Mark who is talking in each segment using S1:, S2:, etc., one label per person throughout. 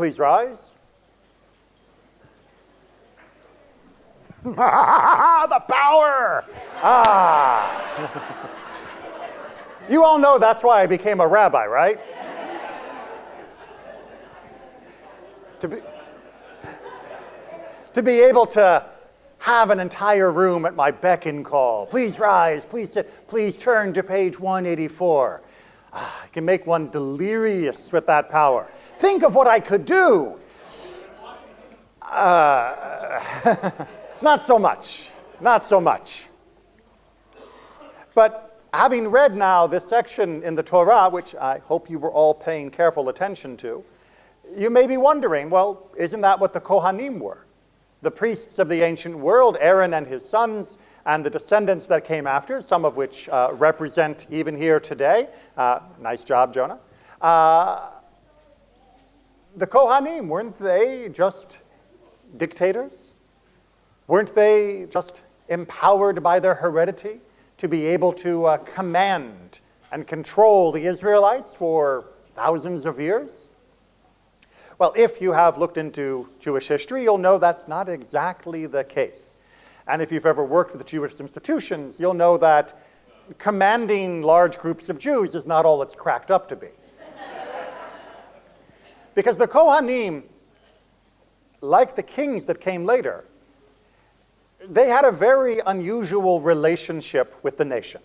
S1: Please rise. The power! You all know that's why I became a rabbi, right? To be able to have an entire room at my beck and call. Please rise, please sit, please turn to page 184. I can make one delirious with that power. Think of what I could do. Not so much, not so much. But having read now this section in the Torah, which I hope you were all paying careful attention to, you may be wondering, well, isn't that what the Kohanim were? The priests of the ancient world, Aaron and his sons, and the descendants that came after, some of which represent even here today. Nice job, Jonah. The Kohanim, weren't they just dictators? Weren't they just empowered by their heredity to be able to command and control the Israelites for thousands of years? Well, if you have looked into Jewish history, you'll know that's not exactly the case. And if you've ever worked with Jewish institutions, you'll know that commanding large groups of Jews is not all it's cracked up to be. Because the Kohanim, like the kings that came later, they had a very unusual relationship with the nation.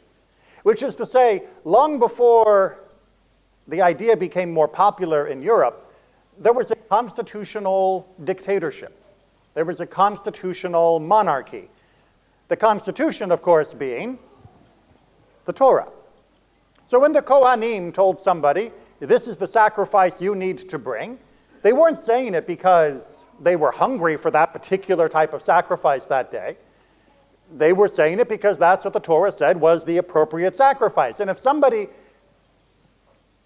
S1: Which is to say, long before the idea became more popular in Europe, there was a constitutional dictatorship. There was a constitutional monarchy. The Constitution, of course, being the Torah. So when the Kohanim told somebody, this is the sacrifice you need to bring, they weren't saying it because they were hungry for that particular type of sacrifice that day. They were saying it because that's what the Torah said was the appropriate sacrifice. And if somebody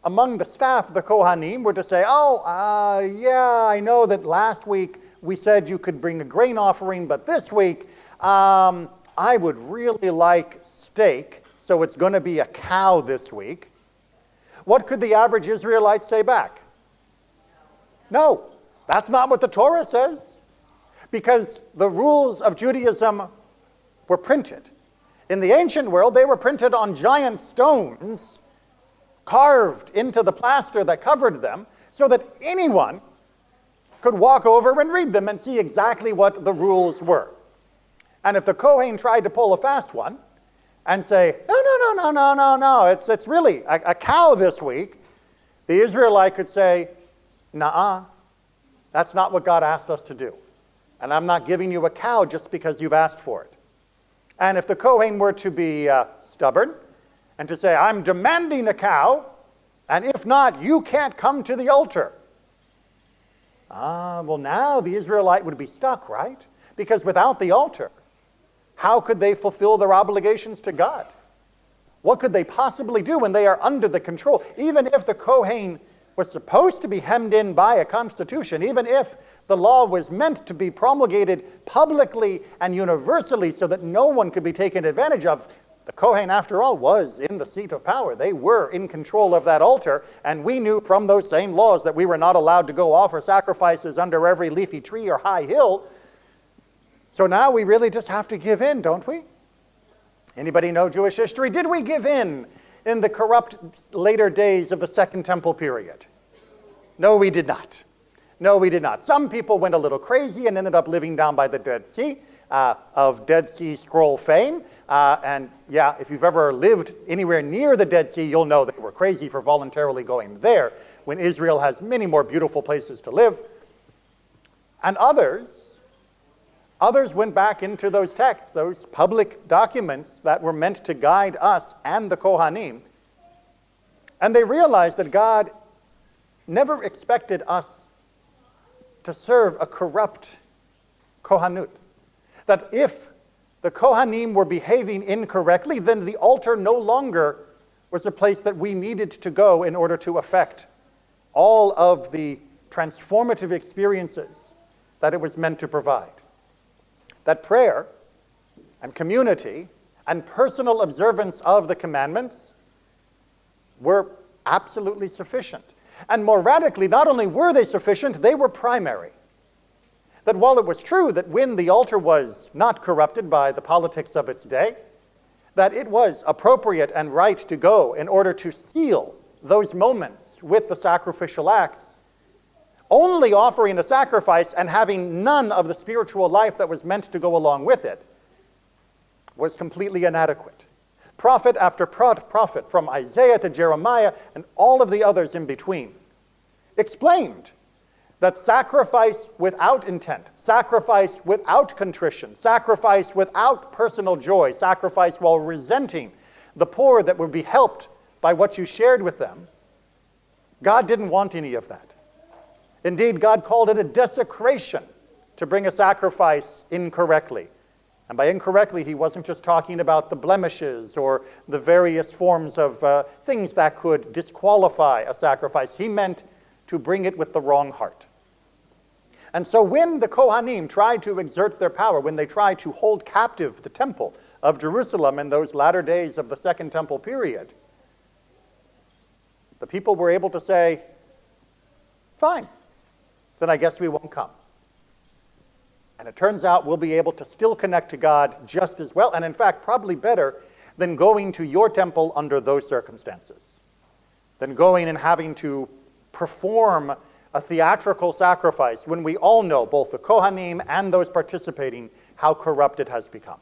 S1: among the staff of the Kohanim were to say, yeah, I know that last week we said you could bring a grain offering, but this week I would really like steak, so it's going to be a cow this week. What could the average Israelite say back? No, that's not what the Torah says, because the rules of Judaism were printed. In the ancient world, they were printed on giant stones, carved into the plaster that covered them, so that anyone could walk over and read them and see exactly what the rules were. And if the Kohen tried to pull a fast one and say, no, it's really a cow this week, the Israelite could say, nah, that's not what God asked us to do. And I'm not giving you a cow just because you've asked for it. And if the Kohen were to be stubborn and to say, I'm demanding a cow, and if not, you can't come to the altar. Well, now the Israelite would be stuck, right? Because without the altar, how could they fulfill their obligations to God? What could they possibly do when they are under the control? Even if the Kohen was supposed to be hemmed in by a constitution, even if the law was meant to be promulgated publicly and universally so that no one could be taken advantage of, the Kohen, after all, was in the seat of power. They were in control of that altar, and we knew from those same laws that we were not allowed to go offer sacrifices under every leafy tree or high hill. So now we really just have to give in, don't we? Anybody know Jewish history? Did we give in the corrupt later days of the Second Temple period? No, we did not. No, we did not. Some people went a little crazy and ended up living down by the Dead Sea, of Dead Sea Scroll fame. And yeah, if you've ever lived anywhere near the Dead Sea, you'll know they were crazy for voluntarily going there when Israel has many more beautiful places to live. And others went back into those texts, those public documents that were meant to guide us and the Kohanim. And they realized that God never expected us to serve a corrupt Kohanut. That if the Kohanim were behaving incorrectly, then the altar no longer was a place that we needed to go in order to affect all of the transformative experiences that it was meant to provide. That prayer and community and personal observance of the commandments were absolutely sufficient. And more radically, not only were they sufficient, they were primary. That while it was true that when the altar was not corrupted by the politics of its day, that it was appropriate and right to go in order to seal those moments with the sacrificial acts, only offering a sacrifice and having none of the spiritual life that was meant to go along with it was completely inadequate. Prophet after prophet, from Isaiah to Jeremiah and all of the others in between, explained that sacrifice without intent, sacrifice without contrition, sacrifice without personal joy, sacrifice while resenting the poor that would be helped by what you shared with them, God didn't want any of that. Indeed, God called it a desecration to bring a sacrifice incorrectly. And by incorrectly, he wasn't just talking about the blemishes or the various forms of things that could disqualify a sacrifice. He meant to bring it with the wrong heart. And so when the Kohanim tried to exert their power, when they tried to hold captive the temple of Jerusalem in those latter days of the Second Temple period, the people were able to say, fine, then I guess we won't come. And it turns out we'll be able to still connect to God just as well, and in fact, probably better than going to your temple under those circumstances, than going and having to perform a theatrical sacrifice when we all know, both the Kohanim and those participating, how corrupt it has become.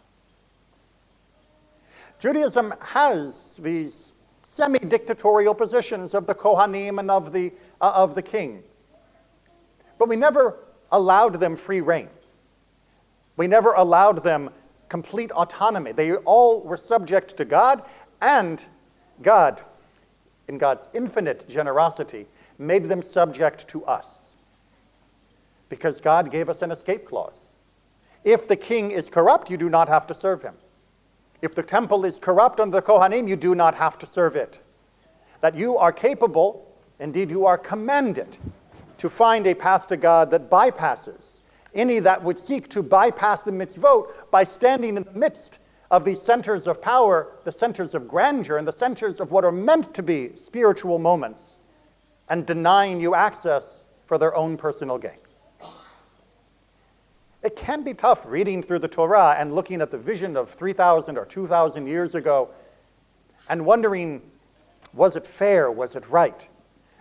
S1: Judaism has these semi-dictatorial positions of the Kohanim and of the king, but we never allowed them free rein. We never allowed them complete autonomy. They all were subject to God, and God, in God's infinite generosity, made them subject to us, because God gave us an escape clause. If the king is corrupt, you do not have to serve him. If the temple is corrupt under the Kohanim, you do not have to serve it. That you are capable, indeed you are commanded, to find a path to God that bypasses any that would seek to bypass the mitzvot by standing in the midst of these centers of power, the centers of grandeur, and the centers of what are meant to be spiritual moments, and denying you access for their own personal gain. It can be tough reading through the Torah and looking at the vision of 3,000 or 2,000 years ago and wondering, was it fair, was it right?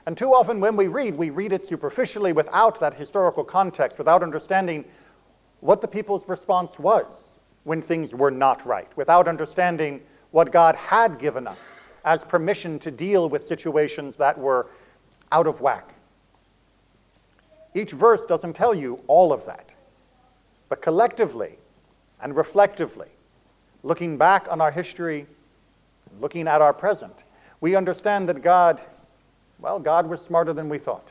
S1: And too often when we read it superficially without that historical context, without understanding what the people's response was when things were not right, without understanding what God had given us as permission to deal with situations that were out of whack. Each verse doesn't tell you all of that, but collectively and reflectively, looking back on our history, looking at our present, we understand that God was smarter than we thought.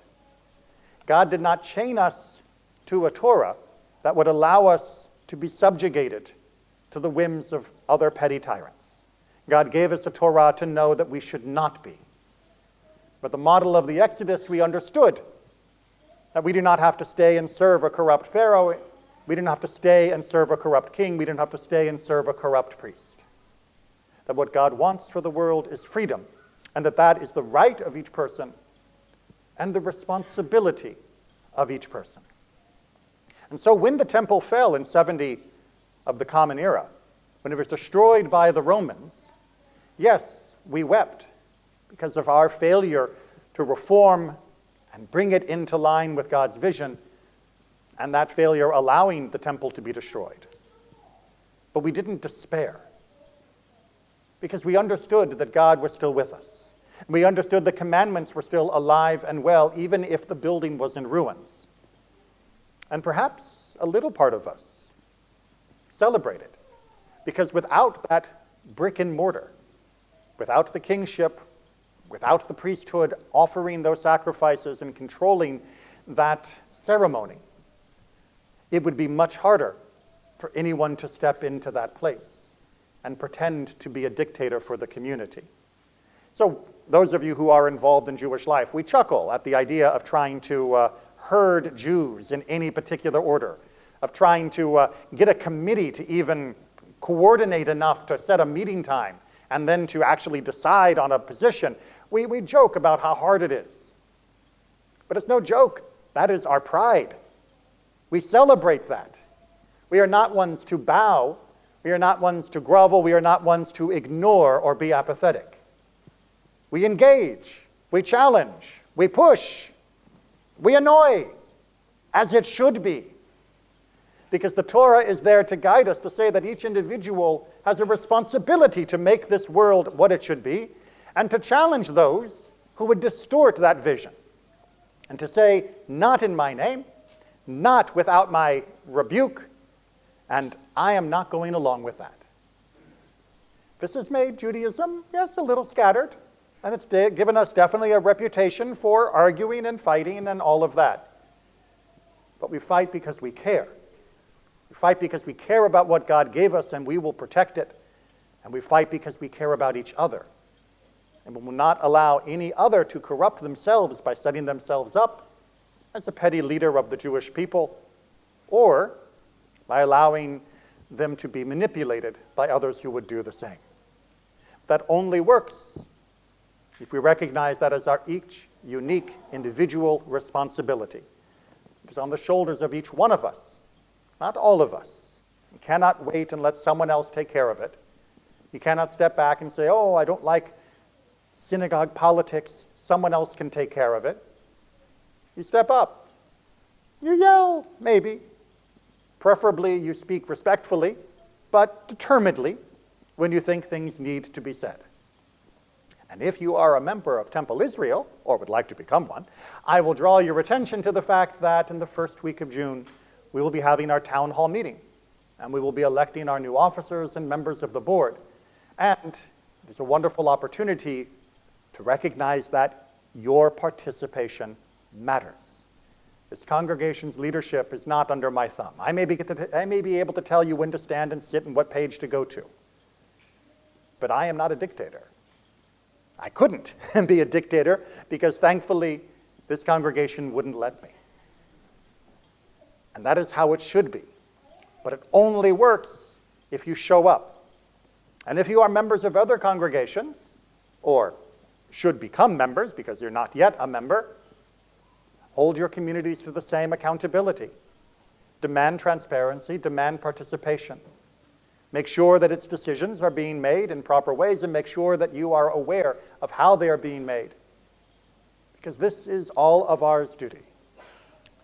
S1: God did not chain us to a Torah that would allow us to be subjugated to the whims of other petty tyrants. God gave us a Torah to know that we should not be. But the model of the Exodus, we understood that we do not have to stay and serve a corrupt Pharaoh. We didn't have to stay and serve a corrupt king. We didn't have to stay and serve a corrupt priest. That what God wants for the world is freedom, and that is the right of each person and the responsibility of each person. And so when the temple fell in 70 of the Common Era, when it was destroyed by the Romans, yes, we wept because of our failure to reform and bring it into line with God's vision, and that failure allowing the temple to be destroyed. But we didn't despair, because we understood that God was still with us. We understood the commandments were still alive and well, even if the building was in ruins. And perhaps a little part of us celebrated, because without that brick and mortar, without the kingship, without the priesthood offering those sacrifices and controlling that ceremony, it would be much harder for anyone to step into that place and pretend to be a dictator for the community. So those of you who are involved in Jewish life, we chuckle at the idea of trying to herd Jews in any particular order, of trying to get a committee to even coordinate enough to set a meeting time and then to actually decide on a position. We joke about how hard it is. But it's no joke. That is our pride. We celebrate that. We are not ones to bow. We are not ones to grovel. We are not ones to ignore or be apathetic. We engage. We challenge. We push. We annoy, as it should be. Because the Torah is there to guide us, to say that each individual has a responsibility to make this world what it should be, and to challenge those who would distort that vision. And to say, not in my name, not without my rebuke, and I am not going along with that. This has made Judaism, yes, a little scattered, and it's given us definitely a reputation for arguing and fighting and all of that. But we fight because we care. We fight because we care about what God gave us, and we will protect it. And we fight because we care about each other. And we will not allow any other to corrupt themselves by setting themselves up as a petty leader of the Jewish people, or by allowing them to be manipulated by others who would do the same. That only works if we recognize that as our each unique individual responsibility. It is on the shoulders of each one of us, not all of us. You cannot wait and let someone else take care of it. You cannot step back and say, oh, I don't like synagogue politics, someone else can take care of it. You step up. You yell, maybe. Preferably you speak respectfully, but determinedly when you think things need to be said. And if you are a member of Temple Israel, or would like to become one, I will draw your attention to the fact that in the first week of June, we will be having our town hall meeting, and we will be electing our new officers and members of the board. And it's a wonderful opportunity to recognize that your participation matters. This congregation's leadership is not under my thumb. I may be able to tell you when to stand and sit and what page to go to. But I am not a dictator. I couldn't be a dictator because thankfully this congregation wouldn't let me. And that is how it should be. But it only works if you show up. And if you are members of other congregations, or should become members because you're not yet a member, hold your communities to the same accountability. Demand transparency, demand participation. Make sure that its decisions are being made in proper ways, and make sure that you are aware of how they are being made. Because this is all of ours duty.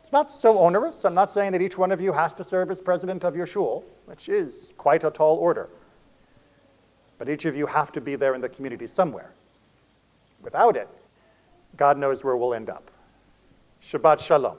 S1: It's not so onerous. I'm not saying that each one of you has to serve as president of your shul, which is quite a tall order. But each of you have to be there in the community somewhere. Without it, God knows where we'll end up. Shabbat Shalom.